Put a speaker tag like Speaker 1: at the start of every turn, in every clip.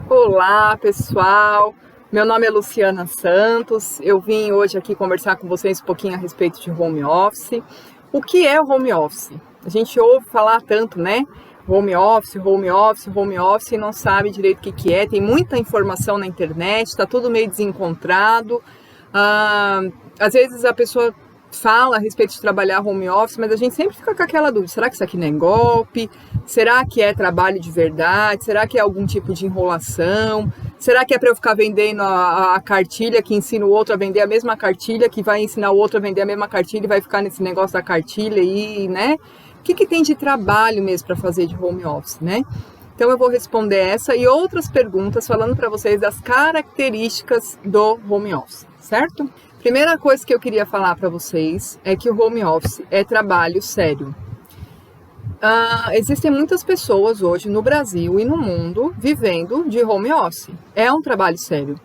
Speaker 1: Olá, pessoal. Meu nome é Luciana Santos. Eu vim hoje aqui conversar com vocês um pouquinho a respeito de home office. O que é o home office? A gente ouve falar tanto, né? Home office, home office, home office e não sabe direito o que é. Tem muita informação na internet, está tudo meio desencontrado. Às vezes a pessoa fala a respeito de trabalhar home office, mas a gente sempre fica com aquela dúvida: será que isso aqui não é golpe? Será que é trabalho de verdade? Será que é algum tipo de enrolação? Será que é para eu ficar vendendo a cartilha que ensina o outro a vender a mesma cartilha, que vai ensinar o outro a vender a mesma cartilha e vai ficar nesse negócio da cartilha aí, né? O que tem de trabalho mesmo para fazer de home office, né? Então eu vou responder essa e outras perguntas falando para vocês das características do home office, certo? Primeira coisa que eu queria falar para vocês é que o home office é trabalho sério. Existem muitas pessoas hoje no Brasil e no mundo vivendo de home office. É um trabalho sério.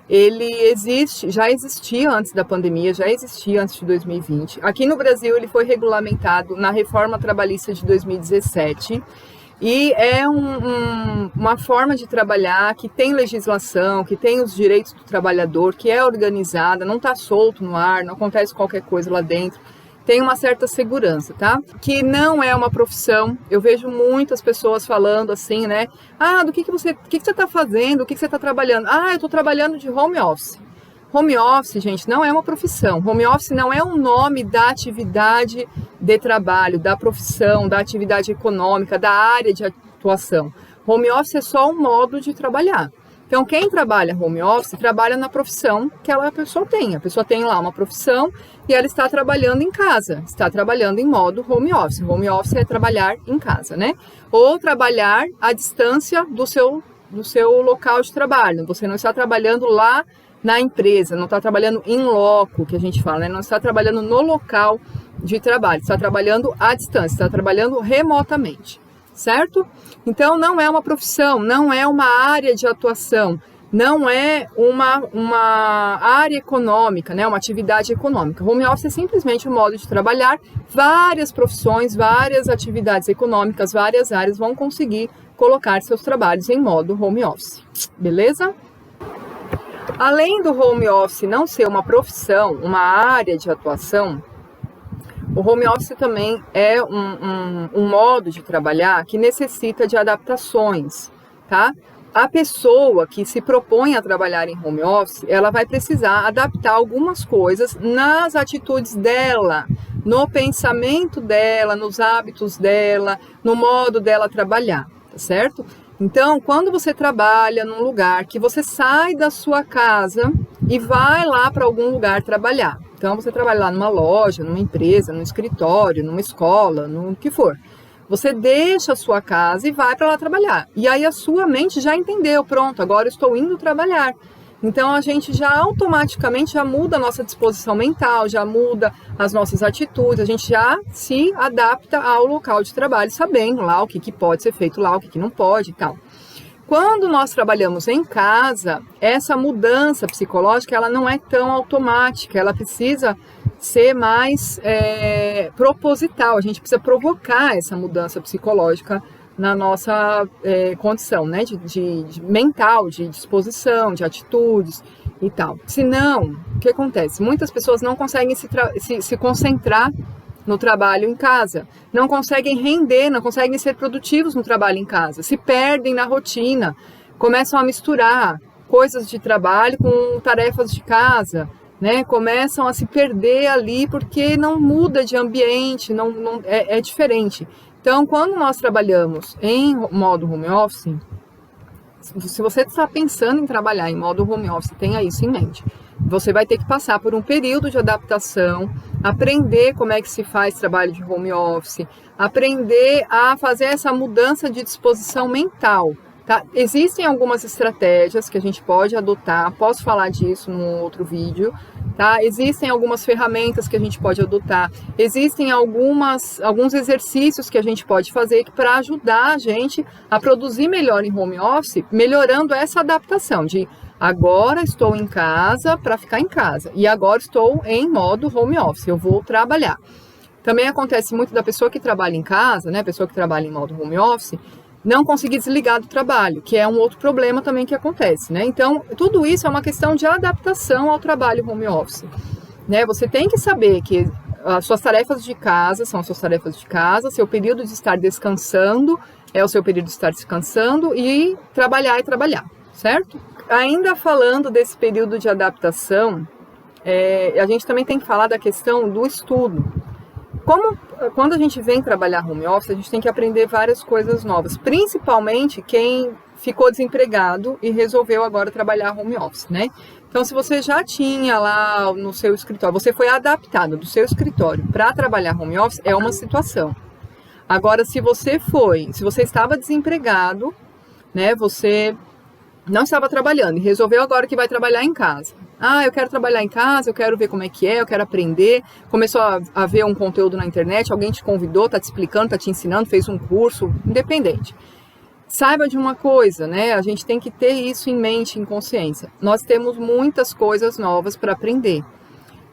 Speaker 1: Ele existe, já existia antes da pandemia, já existia antes de 2020. Aqui no Brasil ele foi regulamentado na reforma trabalhista de 2017 e é uma forma de trabalhar que tem legislação, que tem os direitos do trabalhador, que é organizada, não está solto no ar, não acontece qualquer coisa lá dentro. Tem uma certa segurança, tá? Que não é uma profissão. Eu vejo muitas pessoas falando assim, né? Do que você está fazendo? O que você está trabalhando? Eu estou trabalhando de home office. Home office, gente, não é uma profissão. Home office não é um nome da atividade de trabalho, da profissão, da atividade econômica, da área de atuação. Home office é só um modo de trabalhar. Então, quem trabalha home office, trabalha na profissão que a pessoa tem. A pessoa tem lá uma profissão e ela está trabalhando em casa, está trabalhando em modo home office. Home office é trabalhar em casa, né? Ou trabalhar à distância do seu local de trabalho. Você não está trabalhando lá na empresa, não está trabalhando in loco, que a gente fala, né? Não está trabalhando no local de trabalho, está trabalhando à distância, está trabalhando remotamente. Certo? Então, não é uma profissão, não é uma área de atuação, não é uma área econômica, né? Uma atividade econômica. Home office é simplesmente um modo de trabalhar. Várias profissões, várias atividades econômicas, várias áreas vão conseguir colocar seus trabalhos em modo home office. Beleza? Além do home office não ser uma profissão, uma área de atuação, o home office também é um modo de trabalhar que necessita de adaptações, tá? A pessoa que se propõe a trabalhar em home office, ela vai precisar adaptar algumas coisas nas atitudes dela, no pensamento dela, nos hábitos dela, no modo dela trabalhar, tá certo? Então, quando você trabalha num lugar que você sai da sua casa e vai lá para algum lugar trabalhar. Então, você trabalha lá numa loja, numa empresa, num escritório, numa escola, no que for. Você deixa a sua casa e vai para lá trabalhar. E aí a sua mente já entendeu, pronto, agora eu estou indo trabalhar. Então, a gente já automaticamente já muda a nossa disposição mental, já muda as nossas atitudes, a gente já se adapta ao local de trabalho, sabendo lá o que pode ser feito lá, o que não pode e tal. Quando nós trabalhamos em casa, essa mudança psicológica ela não é tão automática, ela precisa ser mais proposital, a gente precisa provocar essa mudança psicológica na nossa condição, né, de mental, de disposição, de atitudes e tal. Senão, o que acontece? Muitas pessoas não conseguem se concentrar no trabalho em casa, não conseguem render, não conseguem ser produtivos no trabalho em casa, se perdem na rotina, começam a misturar coisas de trabalho com tarefas de casa, né? Começam a se perder ali porque não muda de ambiente, é diferente. Então, quando nós trabalhamos em modo home office, se você está pensando em trabalhar em modo home office, tenha isso em mente. Você vai ter que passar por um período de adaptação, aprender como é que se faz trabalho de home office, aprender a fazer essa mudança de disposição mental. Tá? Existem algumas estratégias que a gente pode adotar, posso falar disso num outro vídeo, tá? Existem algumas ferramentas que a gente pode adotar, existem alguns exercícios que a gente pode fazer para ajudar a gente a produzir melhor em home office, melhorando essa adaptação de agora estou em casa para ficar em casa e agora estou em modo home office, eu vou trabalhar. Também acontece muito da pessoa que trabalha em casa, né, pessoa que trabalha em modo home office, não conseguir desligar do trabalho, que é um outro problema também que acontece, né? Então, tudo isso é uma questão de adaptação ao trabalho home office, né? Você tem que saber que as suas tarefas de casa são as suas tarefas de casa, seu período de estar descansando é o seu período de estar descansando e trabalhar é trabalhar, certo? Ainda falando desse período de adaptação, a gente também tem que falar da questão do estudo. Quando a gente vem trabalhar home office, a gente tem que aprender várias coisas novas, principalmente quem ficou desempregado e resolveu agora trabalhar home office, né? Então, se você já tinha lá no seu escritório, você foi adaptado do seu escritório para trabalhar home office, é uma situação. Agora, se você estava desempregado, né, você não estava trabalhando e resolveu agora que vai trabalhar em casa. Ah, eu quero trabalhar em casa, eu quero ver como é que é, eu quero aprender. Começou a ver um conteúdo na internet, alguém te convidou, está te explicando, está te ensinando, fez um curso, independente. Saiba de uma coisa, né? A gente tem que ter isso em mente, em consciência. Nós temos muitas coisas novas para aprender.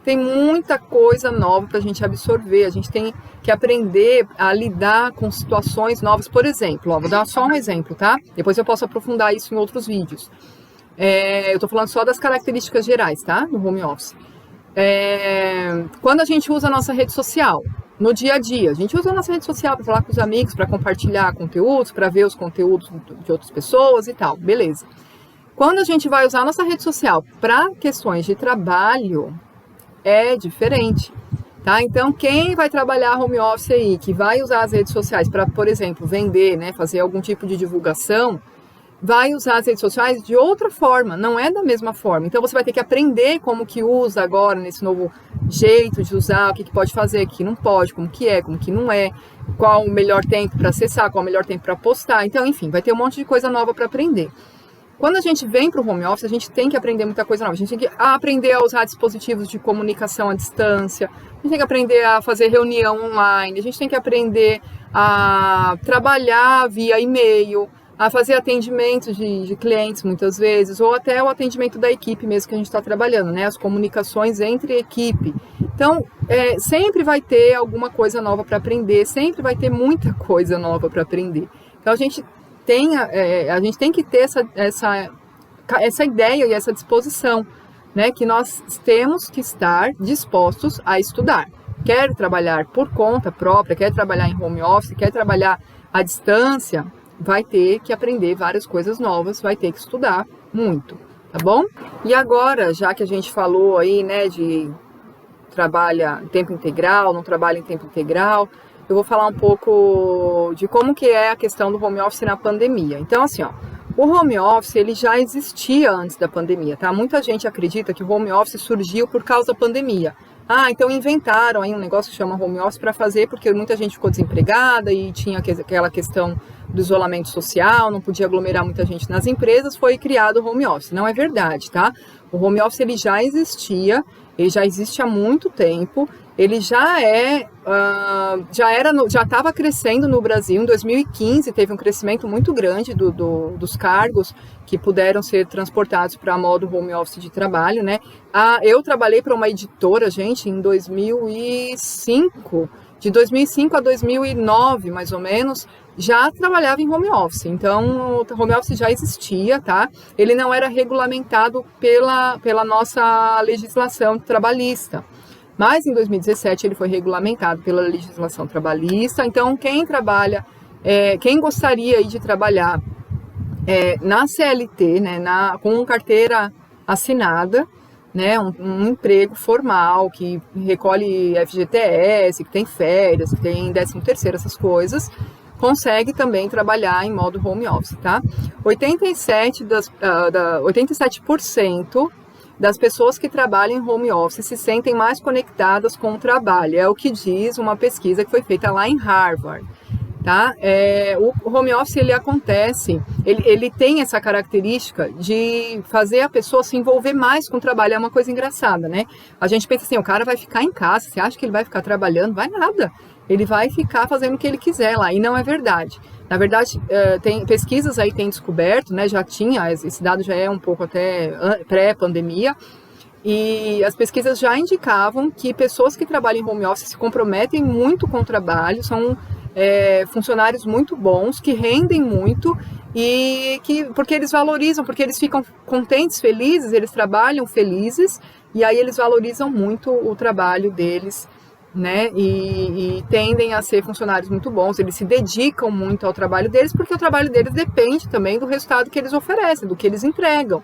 Speaker 1: Tem muita coisa nova para a gente absorver. A gente tem que aprender a lidar com situações novas. Por exemplo, vou dar só um exemplo, tá? Depois eu posso aprofundar isso em outros vídeos. Eu estou falando só das características gerais, tá? Do home office. Quando a gente usa a nossa rede social, no dia a dia, a gente usa a nossa rede social para falar com os amigos, para compartilhar conteúdos, para ver os conteúdos de outras pessoas e tal, beleza. Quando a gente vai usar a nossa rede social para questões de trabalho, é diferente, tá? Então, quem vai trabalhar home office aí, que vai usar as redes sociais para, por exemplo, vender, né, fazer algum tipo de divulgação, vai usar as redes sociais de outra forma, não é da mesma forma. Então, você vai ter que aprender como que usa agora, nesse novo jeito de usar, o que pode fazer, o que não pode, como que não é, qual o melhor tempo para acessar, qual o melhor tempo para postar. Então, enfim, vai ter um monte de coisa nova para aprender. Quando a gente vem para o home office, a gente tem que aprender muita coisa nova. A gente tem que aprender a usar dispositivos de comunicação à distância, a gente tem que aprender a fazer reunião online, a gente tem que aprender a trabalhar via e-mail, a fazer atendimento de clientes muitas vezes, ou até o atendimento da equipe mesmo que a gente está trabalhando, né? As comunicações entre equipe. Então, sempre vai ter alguma coisa nova para aprender, sempre vai ter muita coisa nova para aprender. Então, a gente tem que ter essa ideia e essa disposição, né? Que nós temos que estar dispostos a estudar. Quer trabalhar por conta própria, quer trabalhar em home office, quer trabalhar à distância, vai ter que aprender várias coisas novas, vai ter que estudar muito, tá bom? E agora, já que a gente falou aí, né, de trabalha em tempo integral, não trabalha em tempo integral, eu vou falar um pouco de como que é a questão do home office na pandemia. Então, assim, o home office, ele já existia antes da pandemia, tá? Muita gente acredita que o home office surgiu por causa da pandemia. Ah, então inventaram aí um negócio que chama home office para fazer, porque muita gente ficou desempregada e tinha aquela questão do isolamento social, não podia aglomerar muita gente nas empresas, foi criado o home office. Não é verdade, tá? O home office, ele já existia, ele já existe há muito tempo, ele já estava crescendo no Brasil. Em 2015 teve um crescimento muito grande dos cargos que puderam ser transportados para modo home office de trabalho, né? Eu trabalhei para uma editora, gente, em 2005, de 2005 a 2009, mais ou menos, já trabalhava em home office. Então, o home office já existia, tá? Ele não era regulamentado pela nossa legislação trabalhista. Mas em 2017 ele foi regulamentado pela legislação trabalhista. Então, quem gostaria de trabalhar na CLT, né, com carteira assinada, né, um emprego formal, que recolhe FGTS, que tem férias, que tem 13º, essas coisas, consegue também trabalhar em modo home office, tá? 87% das pessoas que trabalham em home office se sentem mais conectadas com o trabalho. É o que diz uma pesquisa que foi feita lá em Harvard, tá? O home office, ele acontece, ele tem essa característica de fazer a pessoa se envolver mais com o trabalho. É uma coisa engraçada, né? A gente pensa assim, o cara vai ficar em casa, você acha que ele vai ficar trabalhando? Vai nada. Ele vai ficar fazendo o que ele quiser lá, e não é verdade. Na verdade, pesquisas aí têm descoberto, né, já tinha, esse dado já é um pouco até pré-pandemia, e as pesquisas já indicavam que pessoas que trabalham em home office se comprometem muito com o trabalho, funcionários muito bons, que rendem muito e porque eles valorizam, porque eles ficam contentes, felizes, eles trabalham felizes e aí eles valorizam muito o trabalho deles, né? E tendem a ser funcionários muito bons, eles se dedicam muito ao trabalho deles, porque o trabalho deles depende também do resultado que eles oferecem, do que eles entregam.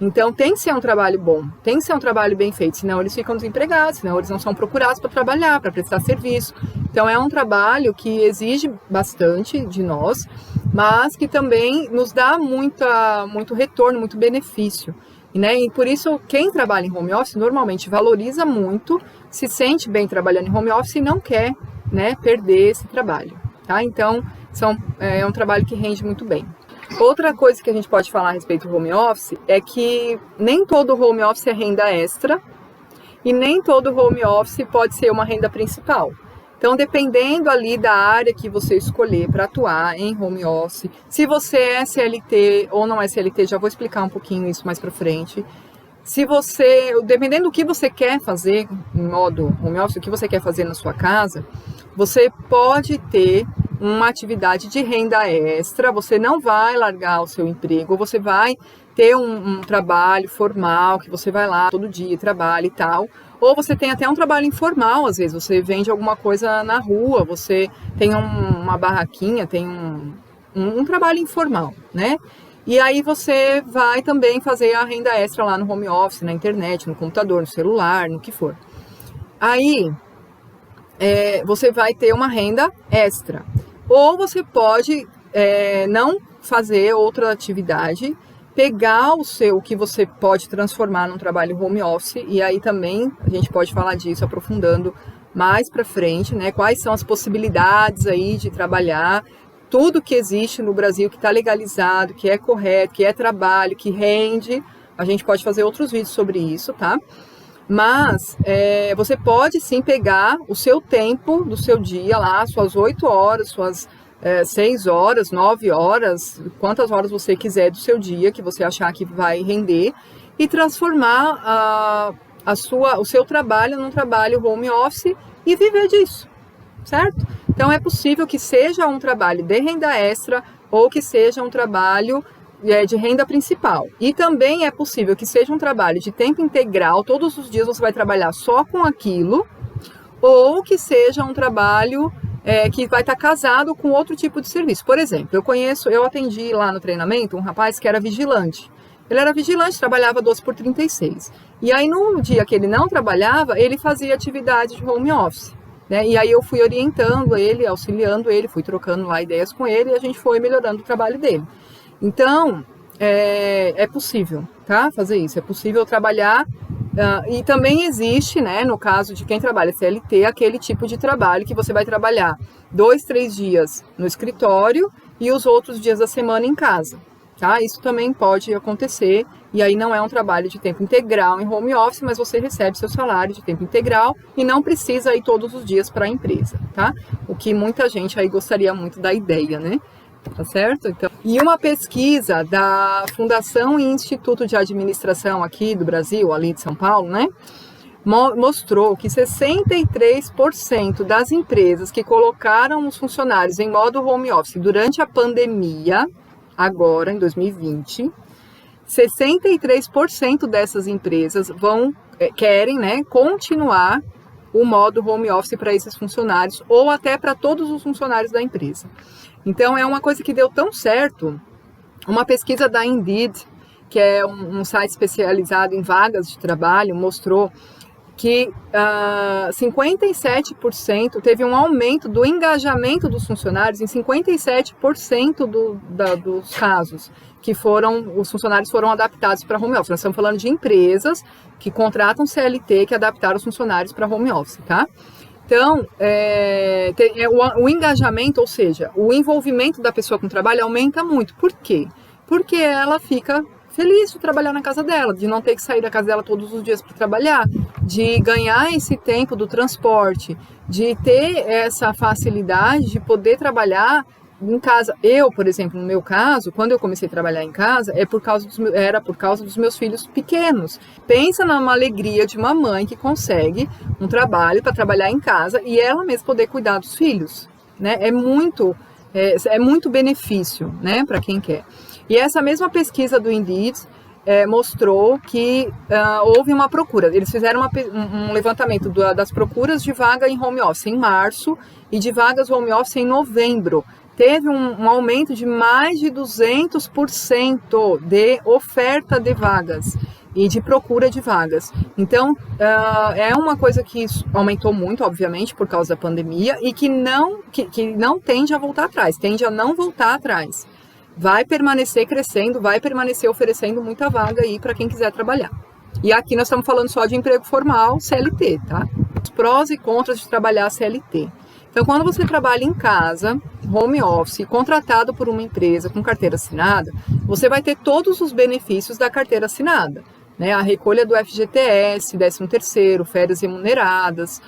Speaker 1: Então tem que ser um trabalho bom, tem que ser um trabalho bem feito, senão eles ficam desempregados, senão eles não são procurados para trabalhar, para prestar serviço. Então é um trabalho que exige bastante de nós, mas que também nos dá muito retorno, muito benefício. Né? E por isso quem trabalha em home office normalmente valoriza muito, se sente bem trabalhando em home office e não quer, né, perder esse trabalho. Tá? Então é um trabalho que rende muito bem. Outra coisa que a gente pode falar a respeito do home office é que nem todo home office é renda extra e nem todo home office pode ser uma renda principal. Então, dependendo ali da área que você escolher para atuar em home office, se você é CLT ou não é CLT, já vou explicar um pouquinho isso mais para frente. Dependendo do que você quer fazer em modo home office, o que você quer fazer na sua casa, você pode ter uma atividade de renda extra, você não vai largar o seu emprego, você vai ter um trabalho formal, que você vai lá todo dia, trabalha e tal, ou você tem até um trabalho informal, às vezes, você vende alguma coisa na rua, você tem uma barraquinha, tem um trabalho informal, né? E aí você vai também fazer a renda extra lá no home office, na internet, no computador, no celular, no que for. Aí você vai ter uma renda extra. Ou você pode não fazer outra atividade, pegar o que você pode transformar num trabalho home office, e aí também a gente pode falar disso aprofundando mais para frente, né? Quais são as possibilidades aí de trabalhar tudo que existe no Brasil, que está legalizado, que é correto, que é trabalho, que rende. A gente pode fazer outros vídeos sobre isso, tá? Mas você pode sim pegar o seu tempo do seu dia lá, suas 8 horas, suas 6 horas, 9 horas, quantas horas você quiser do seu dia, que você achar que vai render, e transformar o seu trabalho num trabalho home office e viver disso, certo? Então é possível que seja um trabalho de renda extra ou que seja um trabalho de renda principal. E também é possível que seja um trabalho de tempo integral, todos os dias você vai trabalhar só com aquilo, ou que seja um trabalho que vai estar casado com outro tipo de serviço. Por exemplo, eu atendi lá no treinamento um rapaz que era vigilante. Ele era vigilante, trabalhava 12 por 36. E aí no dia que ele não trabalhava, ele fazia atividade de home office. Né? E aí eu fui orientando ele, auxiliando ele, fui trocando lá ideias com ele e a gente foi melhorando o trabalho dele. Então, é possível, tá? Fazer isso, é possível trabalhar, e também existe, né, no caso de quem trabalha CLT, aquele tipo de trabalho que você vai trabalhar 2, 3 dias no escritório e os outros dias da semana em casa, tá? Isso também pode acontecer, e aí não é um trabalho de tempo integral em home office, mas você recebe seu salário de tempo integral e não precisa ir todos os dias para a empresa, tá? O que muita gente aí gostaria muito da ideia, né? Tá certo? Então, e uma pesquisa da Fundação e Instituto de Administração aqui do Brasil, ali de São Paulo, né? Mostrou que 63% das empresas que colocaram os funcionários em modo home office durante a pandemia, agora em 2020, 63% dessas empresas querem, né, continuar o modo home office para esses funcionários ou até para todos os funcionários da empresa. Então, é uma coisa que deu tão certo. Uma pesquisa da Indeed, que é um site especializado em vagas de trabalho, mostrou que 57% teve um aumento do engajamento dos funcionários em 57% dos casos que os funcionários foram adaptados para home office. Nós estamos falando de empresas que contratam CLT que adaptaram os funcionários para home office, tá? Então, o engajamento, ou seja, o envolvimento da pessoa com o trabalho aumenta muito. Por quê? Porque ela fica feliz de trabalhar na casa dela, de não ter que sair da casa dela todos os dias para trabalhar, de ganhar esse tempo do transporte, de ter essa facilidade de poder trabalhar em casa. Eu, por exemplo, no meu caso, quando eu comecei a trabalhar em casa, era por causa dos meus filhos pequenos. Pensa numa alegria de uma mãe que consegue um trabalho para trabalhar em casa e ela mesma poder cuidar dos filhos, né? É muito benefício, né, para quem quer. E essa mesma pesquisa do Indeed mostrou que houve uma procura. Eles fizeram um levantamento das procuras de vaga em home office em março e de vagas home office em novembro. Teve um aumento de mais de 200% de oferta de vagas e de procura de vagas. Então, é uma coisa que aumentou muito, obviamente, por causa da pandemia e que não tende a voltar atrás, tende a não voltar atrás. Vai permanecer crescendo, vai permanecer oferecendo muita vaga aí para quem quiser trabalhar. E aqui nós estamos falando só de emprego formal, CLT, tá? Os prós e contras de trabalhar CLT. Então, quando você trabalha em casa, home office, contratado por uma empresa com carteira assinada, você vai ter todos os benefícios da carteira assinada, né? A recolha do FGTS, 13º, férias remuneradas,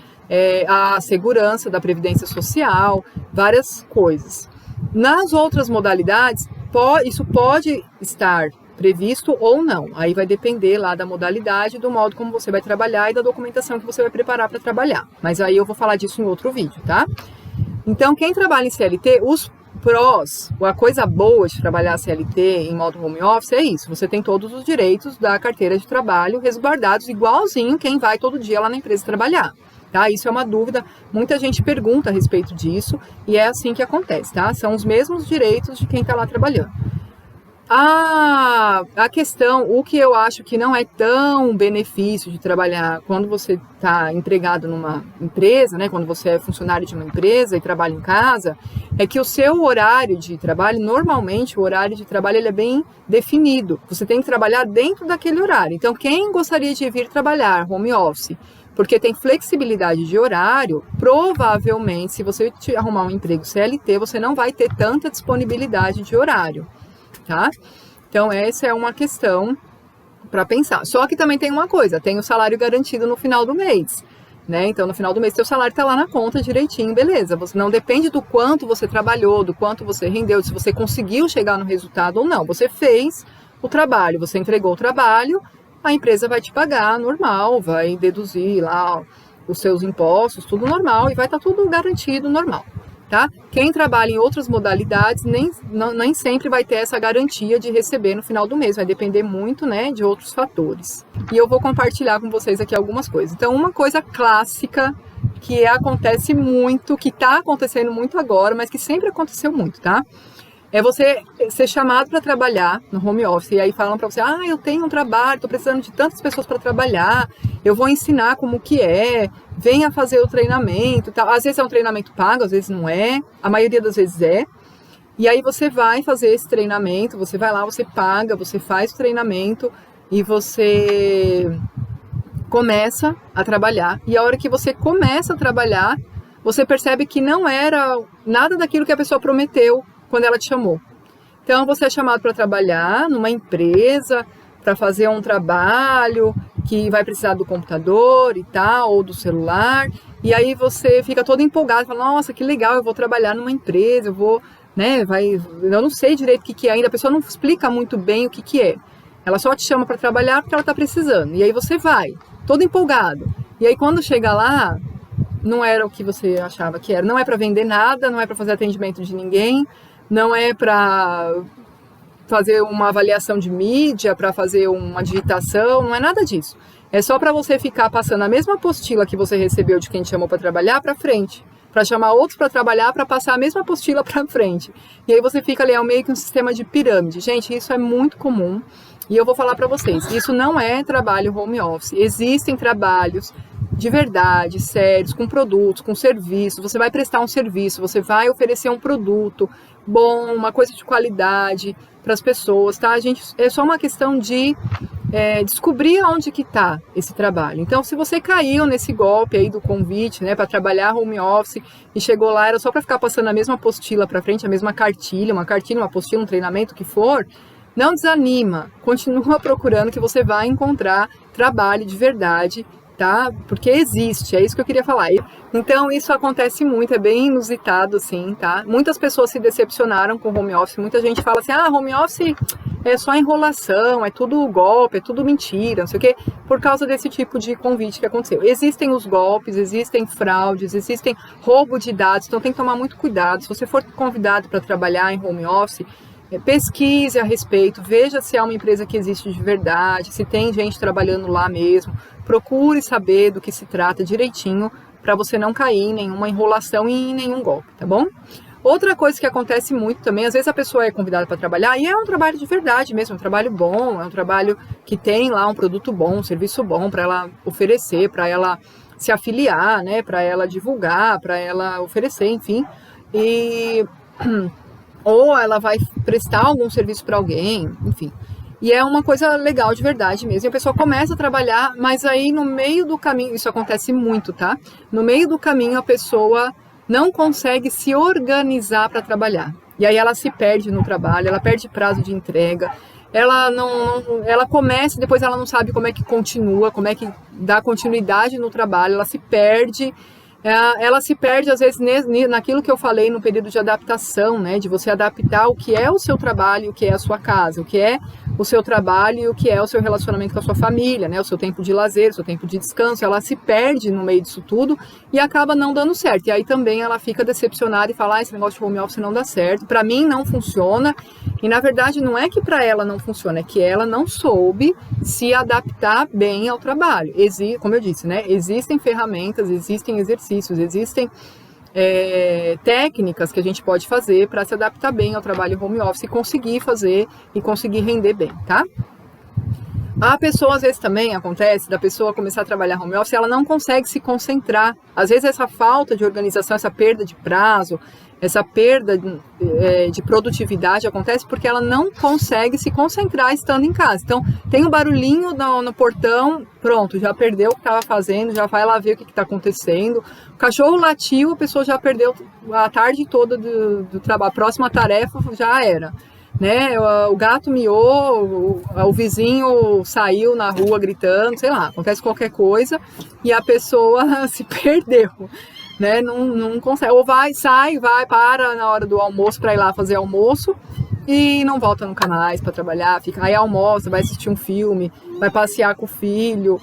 Speaker 1: a segurança da Previdência Social, várias coisas. Nas outras modalidades, isso pode estar previsto ou não. Aí vai depender lá da modalidade, do modo como você vai trabalhar e da documentação que você vai preparar para trabalhar. Mas aí eu vou falar disso em outro vídeo, tá? Então, quem trabalha em CLT, os prós, a coisa boa de trabalhar CLT em modo home office é isso. Você tem todos os direitos da carteira de trabalho resguardados, igualzinho quem vai todo dia lá na empresa trabalhar. Tá? Isso é uma dúvida, muita gente pergunta a respeito disso e é assim que acontece, tá? São os mesmos direitos de quem está lá trabalhando. A questão, o que eu acho que não é tão benefício de trabalhar quando você está empregado numa empresa, né, quando você é funcionário de uma empresa e trabalha em casa, é que o seu horário de trabalho, normalmente o horário de trabalho ele é bem definido. Você tem que trabalhar dentro daquele horário. Então, quem gostaria de vir trabalhar home office, porque tem flexibilidade de horário, provavelmente, se você arrumar um emprego CLT, você não vai ter tanta disponibilidade de horário. Tá? Então, essa é uma questão para pensar. Só que também tem uma coisa, tem o salário garantido no final do mês, né? Então, no final do mês, seu salário está lá na conta direitinho, beleza. Você não depende do quanto você trabalhou, do quanto você rendeu, se você conseguiu chegar no resultado ou não. Você fez o trabalho, você entregou o trabalho, a empresa vai te pagar normal, vai deduzir lá os seus impostos, tudo normal, e vai estar tudo garantido normal. Tá? Quem trabalha em outras modalidades nem sempre vai ter essa garantia de receber no final do mês, vai depender muito, né, de outros fatores. E eu vou compartilhar com vocês aqui algumas coisas. Então, uma coisa clássica que acontece muito, que está acontecendo muito agora, mas que sempre aconteceu muito, tá? É você ser chamado para trabalhar no home office e aí falam para você, eu tenho um trabalho, estou precisando de tantas pessoas para trabalhar, eu vou ensinar como que é, venha fazer o treinamento, tal. Às vezes é um treinamento pago, às vezes não é, a maioria das vezes é. E aí você vai fazer esse treinamento, você vai lá, você paga, você faz o treinamento e você começa a trabalhar. E a hora que você começa a trabalhar, você percebe que não era nada daquilo que a pessoa prometeu quando ela te chamou. Então, você é chamado para trabalhar numa empresa, para fazer um trabalho que vai precisar do computador e tal, ou do celular, e aí você fica todo empolgado, fala, nossa, que legal, eu vou trabalhar numa empresa, eu vou, né, eu não sei direito o que é ainda, a pessoa não explica muito bem o que é. Ela só te chama para trabalhar porque ela está precisando, e aí você vai, todo empolgado. E aí, quando chega lá, não era o que você achava que era, não é para vender nada, não é para fazer atendimento de ninguém, não é para fazer uma avaliação de mídia, para fazer uma digitação, não é nada disso. É só para você ficar passando a mesma apostila que você recebeu de quem te chamou para trabalhar para frente, para chamar outros para trabalhar, para passar a mesma apostila para frente. E aí você fica ali, é meio que um sistema de pirâmide. Gente, isso é muito comum e eu vou falar para vocês, isso não é trabalho home office. Existem trabalhos de verdade, sérios, com produtos, com serviços, você vai prestar um serviço, você vai oferecer um produto bom, uma coisa de qualidade para as pessoas, tá? É só uma questão de descobrir onde que está esse trabalho. Então, se você caiu nesse golpe aí do convite, né, para trabalhar home office e chegou lá, era só para ficar passando a mesma apostila para frente, a mesma cartilha, uma apostila, um treinamento, o que for, não desanima, continua procurando que você vai encontrar trabalho de verdade tá? Porque existe, é isso que eu queria falar. Então, isso acontece muito, é bem inusitado, assim, tá? Muitas pessoas se decepcionaram com o home office, muita gente fala assim, home office é só enrolação, é tudo golpe, é tudo mentira, não sei o quê, por causa desse tipo de convite que aconteceu. Existem os golpes, existem fraudes, existem roubo de dados, então tem que tomar muito cuidado. Se você for convidado para trabalhar em home office, pesquise a respeito, veja se é uma empresa que existe de verdade, se tem gente trabalhando lá mesmo, procure saber do que se trata direitinho para você não cair em nenhuma enrolação e em nenhum golpe, tá bom? Outra coisa que acontece muito também, às vezes a pessoa é convidada para trabalhar e é um trabalho de verdade mesmo, um trabalho bom, é um trabalho que tem lá um produto bom, um serviço bom para ela oferecer, para ela se afiliar, né, para ela divulgar, para ela oferecer, enfim, ou ela vai prestar algum serviço para alguém, enfim. E é uma coisa legal de verdade mesmo. E a pessoa começa a trabalhar, mas aí no meio do caminho, isso acontece muito, tá? No meio do caminho a pessoa não consegue se organizar para trabalhar. E aí ela se perde no trabalho, ela perde prazo de entrega, ela começa, depois ela não sabe como é que continua, como é que dá continuidade no trabalho, ela se perde. Ela se perde, às vezes, naquilo que eu falei no período de adaptação, né? De você adaptar o que é o seu trabalho e o que é a sua casa, o que é o seu trabalho e o que é o seu relacionamento com a sua família, né? O seu tempo de lazer, o seu tempo de descanso. Ela se perde no meio disso tudo e acaba não dando certo. E aí também ela fica decepcionada e fala, esse negócio de home office não dá certo, para mim não funciona. E na verdade não é que para ela não funciona, é que ela não soube se adaptar bem ao trabalho. Como eu disse, né? Existem ferramentas, existem exercícios, existem técnicas que a gente pode fazer para se adaptar bem ao trabalho home office e conseguir fazer e conseguir render bem, tá? A pessoa, às vezes, também acontece da pessoa começar a trabalhar home office, ela não consegue se concentrar. Às vezes, essa falta de organização, essa perda de prazo, essa perda de produtividade acontece porque ela não consegue se concentrar estando em casa. Então, tem um barulhinho no portão, pronto, já perdeu o que estava fazendo, já vai lá ver o que está acontecendo. O cachorro latiu, a pessoa já perdeu a tarde toda do trabalho. A próxima tarefa já era. Né? O gato miou, o vizinho saiu na rua gritando, sei lá, acontece qualquer coisa e a pessoa se perdeu, né? Não consegue, ou sai, para na hora do almoço para ir lá fazer almoço e não volta nunca mais para trabalhar, fica aí almoça, vai assistir um filme, vai passear com o filho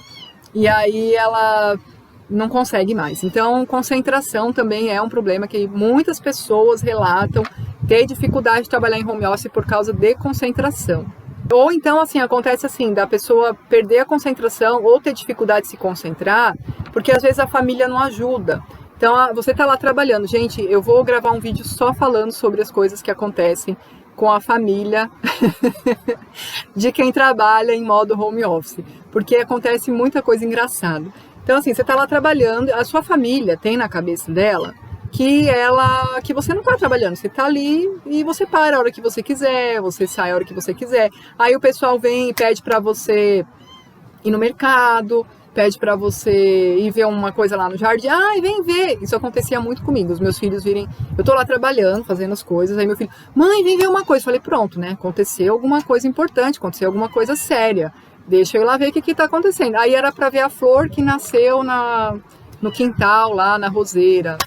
Speaker 1: e aí ela não consegue mais. Então, concentração também é um problema que muitas pessoas relatam ter dificuldade de trabalhar em home office por causa de concentração. Ou então, assim, acontece assim, da pessoa perder a concentração ou ter dificuldade de se concentrar, porque às vezes a família não ajuda. Então, você tá lá trabalhando. Gente, eu vou gravar um vídeo só falando sobre as coisas que acontecem com a família de quem trabalha em modo home office, porque acontece muita coisa engraçada. Então, assim, você tá lá trabalhando, a sua família tem na cabeça dela que você não tá trabalhando, você tá ali e você para a hora que você quiser, você sai a hora que você quiser. Aí o pessoal vem e pede para você ir no mercado, pede para você ir ver uma coisa lá no jardim. Vem ver. Isso acontecia muito comigo, os meus filhos virem, eu tô lá trabalhando, fazendo as coisas, aí meu filho, mãe, vem ver uma coisa. Eu falei, pronto, né, aconteceu alguma coisa importante, aconteceu alguma coisa séria, deixa eu ir lá ver o que tá acontecendo. Aí era para ver a flor que nasceu no quintal, lá na roseira.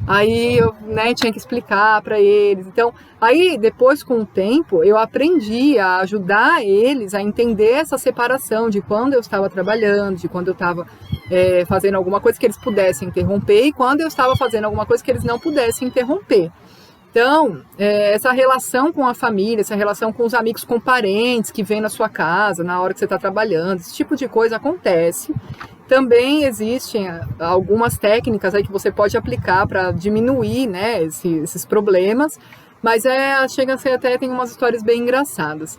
Speaker 1: Aí eu, né, tinha que explicar para eles. Então, aí depois com o tempo, eu aprendi a ajudar eles a entender essa separação de quando eu estava trabalhando, de quando eu estava fazendo alguma coisa que eles pudessem interromper e quando eu estava fazendo alguma coisa que eles não pudessem interromper. Então, essa relação com a família, essa relação com os amigos, com parentes que vêm na sua casa na hora que você está trabalhando, esse tipo de coisa acontece. Também existem algumas técnicas aí que você pode aplicar para diminuir, né, esses problemas, mas chega a ser até, tem umas histórias bem engraçadas.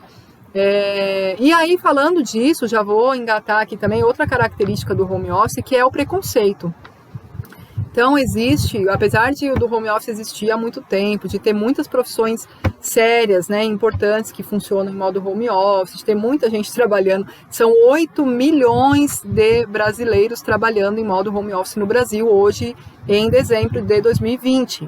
Speaker 1: E aí, falando disso, já vou engatar aqui também outra característica do home office, que é o preconceito. Então, existe, apesar do home office existir há muito tempo, de ter muitas profissões sérias, né, importantes que funcionam em modo home office, de ter muita gente trabalhando, são 8 milhões de brasileiros trabalhando em modo home office no Brasil, hoje, em dezembro de 2020.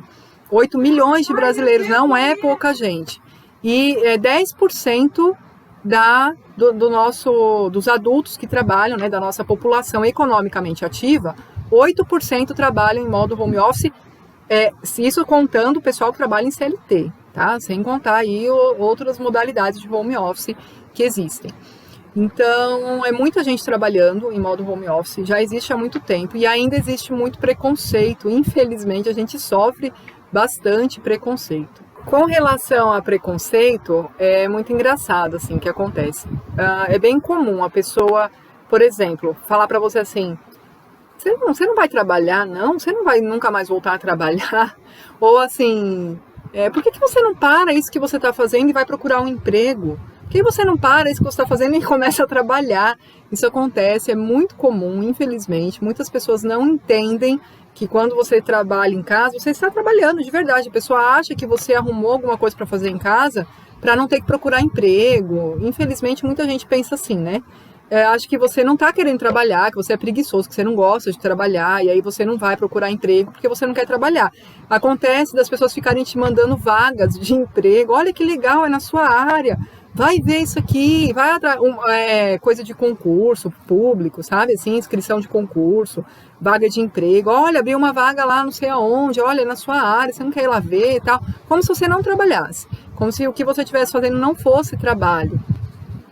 Speaker 1: 8 milhões de brasileiros, não é pouca gente. E 10% dos adultos que trabalham, né, da nossa população economicamente ativa, 8% trabalham em modo home office, se isso contando o pessoal que trabalha em CLT, tá? Sem contar aí outras modalidades de home office que existem. Então, é muita gente trabalhando em modo home office, já existe há muito tempo e ainda existe muito preconceito. Infelizmente, a gente sofre bastante preconceito. Com relação a preconceito, é muito engraçado assim o que acontece. É bem comum a pessoa, por exemplo, falar para você assim: você não vai trabalhar, não? Você não vai nunca mais voltar a trabalhar? Ou assim, por que você não para isso que você está fazendo e vai procurar um emprego? Por que você não para isso que você está fazendo e começa a trabalhar? Isso acontece, é muito comum, infelizmente. Muitas pessoas não entendem que quando você trabalha em casa, você está trabalhando de verdade. A pessoa acha que você arrumou alguma coisa para fazer em casa para não ter que procurar emprego. Infelizmente, muita gente pensa assim, né? Acho que você não está querendo trabalhar, que você é preguiçoso, que você não gosta de trabalhar, e aí você não vai procurar emprego porque você não quer trabalhar. Acontece das pessoas ficarem te mandando vagas de emprego. Olha que legal, é na sua área. Vai ver isso aqui, vai coisa de concurso público, sabe? Assim, inscrição de concurso, vaga de emprego. Olha, abriu uma vaga lá não sei aonde, olha, na sua área, você não quer ir lá ver e tal. Como se você não trabalhasse, como se o que você estivesse fazendo não fosse trabalho.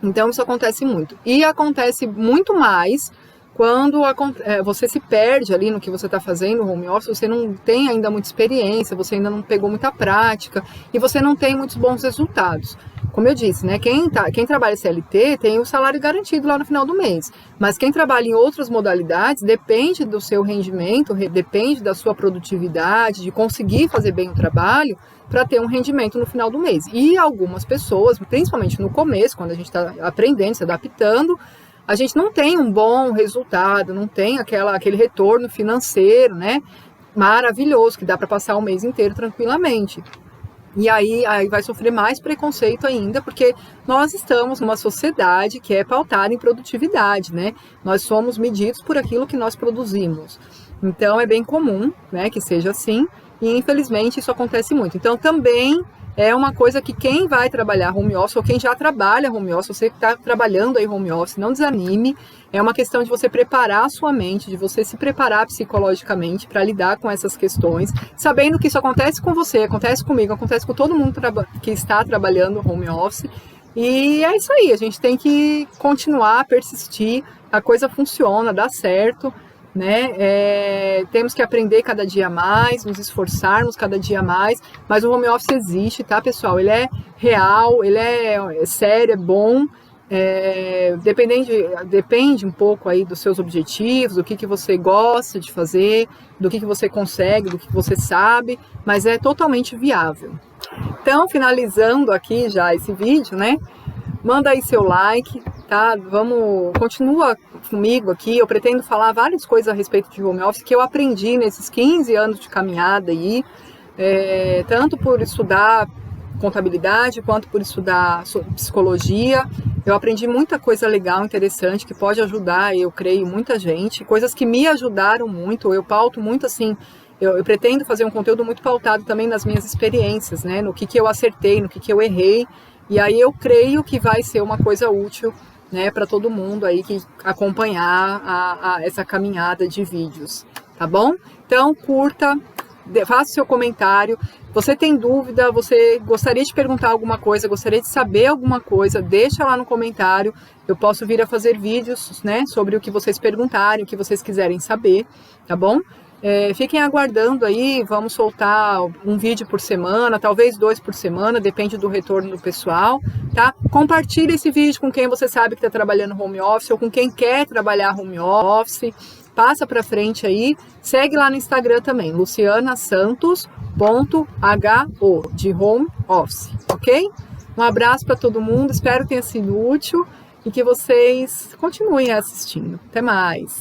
Speaker 1: Então, isso acontece muito. E acontece muito mais quando você se perde ali no que você está fazendo no home office, você não tem ainda muita experiência, você ainda não pegou muita prática e você não tem muitos bons resultados. Como eu disse, né, quem trabalha CLT tem o salário garantido lá no final do mês, mas quem trabalha em outras modalidades depende do seu rendimento, depende da sua produtividade, de conseguir fazer bem o trabalho para ter um rendimento no final do mês. E algumas pessoas, principalmente no começo, quando a gente está aprendendo, se adaptando, a gente não tem um bom resultado, não tem aquele retorno financeiro, né, maravilhoso, que dá para passar o mês inteiro tranquilamente. E aí vai sofrer mais preconceito ainda, porque nós estamos numa sociedade que é pautada em produtividade, né? Nós somos medidos por aquilo que nós produzimos. Então, é bem comum, né, que seja assim, e infelizmente isso acontece muito. Então, também é uma coisa que quem vai trabalhar home office, ou quem já trabalha home office, você que está trabalhando aí home office, não desanime. É uma questão de você preparar a sua mente, de você se preparar psicologicamente para lidar com essas questões, sabendo que isso acontece com você, acontece comigo, acontece com todo mundo que está trabalhando home office. E é isso aí, a gente tem que continuar, persistir, a coisa funciona, dá certo, né? Temos que aprender cada dia mais, nos esforçarmos cada dia mais, mas o home office existe, tá, pessoal? Ele é real, ele é sério, é bom. Depende um pouco aí dos seus objetivos, do que você gosta de fazer, do que você consegue, do que você sabe, mas é totalmente viável. Então, finalizando aqui já esse vídeo, né? Manda aí seu like, tá? Continua comigo aqui, eu pretendo falar várias coisas a respeito de home office que eu aprendi nesses 15 anos de caminhada aí, tanto por estudar contabilidade, quanto por estudar psicologia. Eu aprendi muita coisa legal, interessante, que pode ajudar, eu creio, muita gente. Coisas que me ajudaram muito, eu pauto muito assim, eu pretendo fazer um conteúdo muito pautado também nas minhas experiências, né? No que eu acertei, no que eu errei. E aí eu creio que vai ser uma coisa útil, né, para todo mundo aí que acompanhar essa caminhada de vídeos, tá bom? Então, curta, faça seu comentário. Você tem dúvida, você gostaria de perguntar alguma coisa, gostaria de saber alguma coisa, deixa lá no comentário. Eu posso vir a fazer vídeos, né, sobre o que vocês perguntarem, o que vocês quiserem saber, tá bom? Fiquem aguardando aí, vamos soltar um vídeo por semana, talvez 2 por semana, depende do retorno do pessoal, tá? Compartilhe esse vídeo com quem você sabe que está trabalhando home office ou com quem quer trabalhar home office. Passa para frente aí, segue lá no Instagram também, lucianasantos.ho, de home office, ok? Um abraço para todo mundo, espero que tenha sido útil e que vocês continuem assistindo. Até mais!